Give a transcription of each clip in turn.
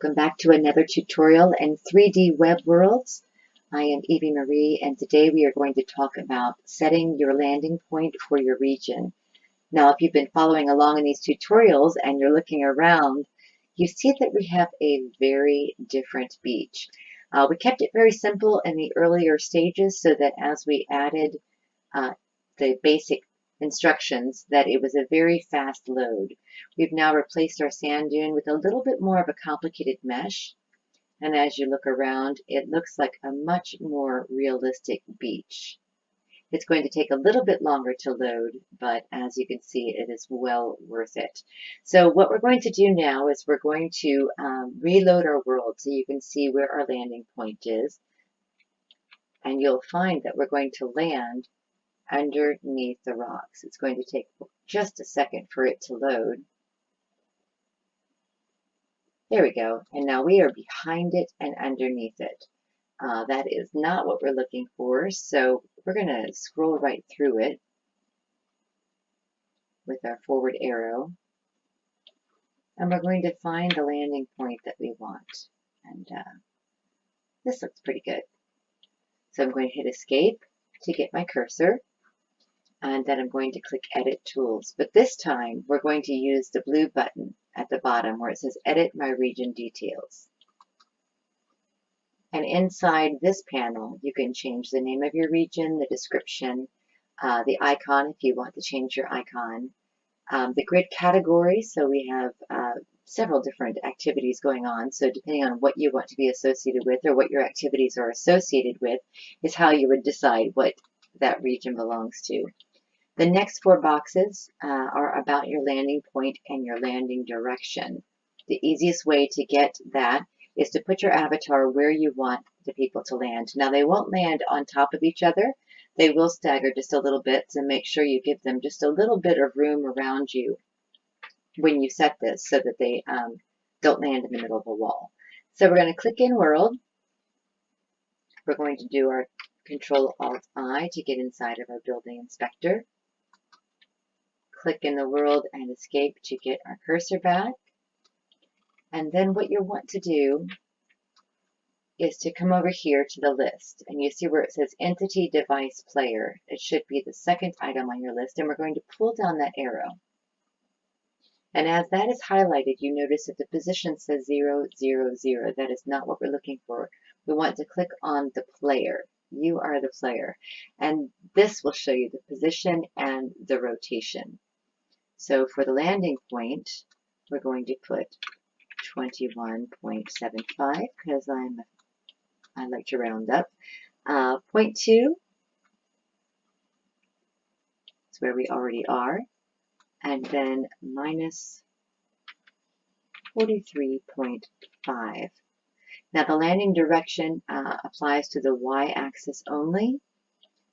Welcome back to another tutorial in 3DWebWorldz. I am Evie Marie, and today we are going to talk about setting your landing point for your region. Now, if you've been following along in these tutorials and you're looking around, you see that we have a very different beach. We kept it very simple in the earlier stages so that as we added the basic instructions, that it was a very fast load. We've now replaced our sand dune with a little bit more of a complicated mesh, and as you look around, it looks like a much more realistic beach. It's going to take a little bit longer to load, but as you can see, it is well worth it. So what we're going to do now is we're going to reload our world so you can see where our landing point is, and you'll find that we're going to land underneath the rocks. It's going to take just a second for it to load. There we go. And now we are behind it and underneath it. That is not what we're looking for, so we're going to scroll right through it with our forward arrow, and we're going to find the landing point that we want. And this looks pretty good. So I'm going to hit escape to get my cursor, and then I'm going to click Edit Tools. But this time, we're going to use the blue button at the bottom where it says Edit My Region Details. And inside this panel, you can change the name of your region, the description, the icon if you want to change your icon, the grid category. So we have several different activities going on. So depending on what you want to be associated with or what your activities are associated with is how you would decide what that region belongs to. The next four boxes are about your landing point and your landing direction. The easiest way to get that is to put your avatar where you want the people to land. Now, they won't land on top of each other. They will stagger just a little bit, so make sure you give them just a little bit of room around you when you set this so that they don't land in the middle of a wall. So we're going to click in World. We're going to do our Control-Alt-I to get inside of our building inspector. Click in the world and escape to get our cursor back. And then what you'll want to do is to come over here to the list. And you see where it says Entity Device Player. It should be the second item on your list. And we're going to pull down that arrow. And as that is highlighted, you notice that the position says 0, 0, 0. That is not what we're looking for. We want to click on the player. You are the player. And this will show you the position and the rotation. So for the landing point, we're going to put 21.75 because I like to round up. 0.2 is where we already are. And then minus 43.5. Now the landing direction applies to the y-axis only.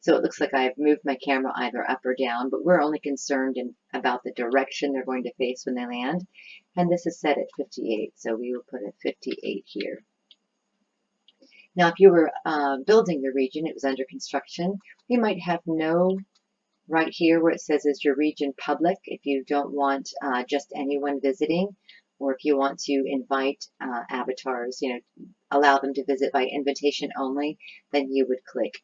So it looks like I've moved my camera either up or down, but we're only concerned about the direction they're going to face when they land. And this is set at 58, so we will put a 58 here. Now if you were building the region, it was under construction, you might have no right here where it says is your region public if you don't want just anyone visiting, or if you want to invite avatars, allow them to visit by invitation only, then you would click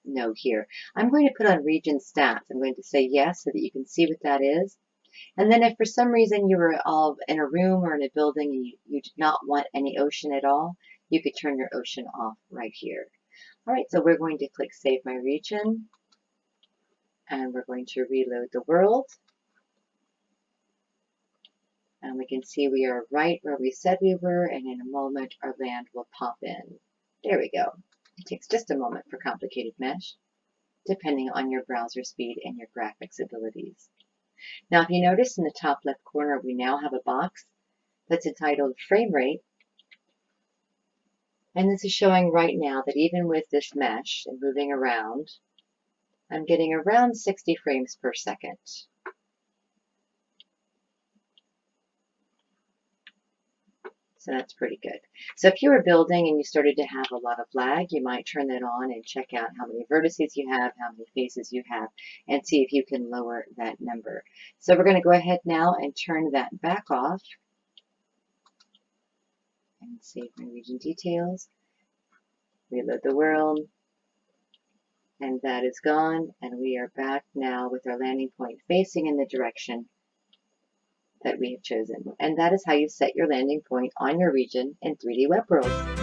no here. I'm going to put on region stats. I'm going to say yes so that you can see what that is. And then if for some reason you were all in a room or in a building and you did not want any ocean at all, you could turn your ocean off right here. All right, so we're going to click Save My Region. And we're going to reload the world. And we can see we are right where we said we were, and in a moment our land will pop in. There we go. It takes just a moment for complicated mesh, depending on your browser speed and your graphics abilities. Now if you notice in the top left corner, we now have a box that's entitled Frame Rate. And this is showing right now that even with this mesh and moving around, I'm getting around 60 frames per second. So that's pretty good. So if you were building and you started to have a lot of lag, you might turn that on and check out how many vertices you have, how many faces you have, and see if you can lower that number. So we're going to go ahead now and turn that back off. and save my region details. Reload the world. And that is gone. And we are back now with our landing point facing in the direction that we have chosen. And that is how you set your landing point on your region in 3DWebWorldz.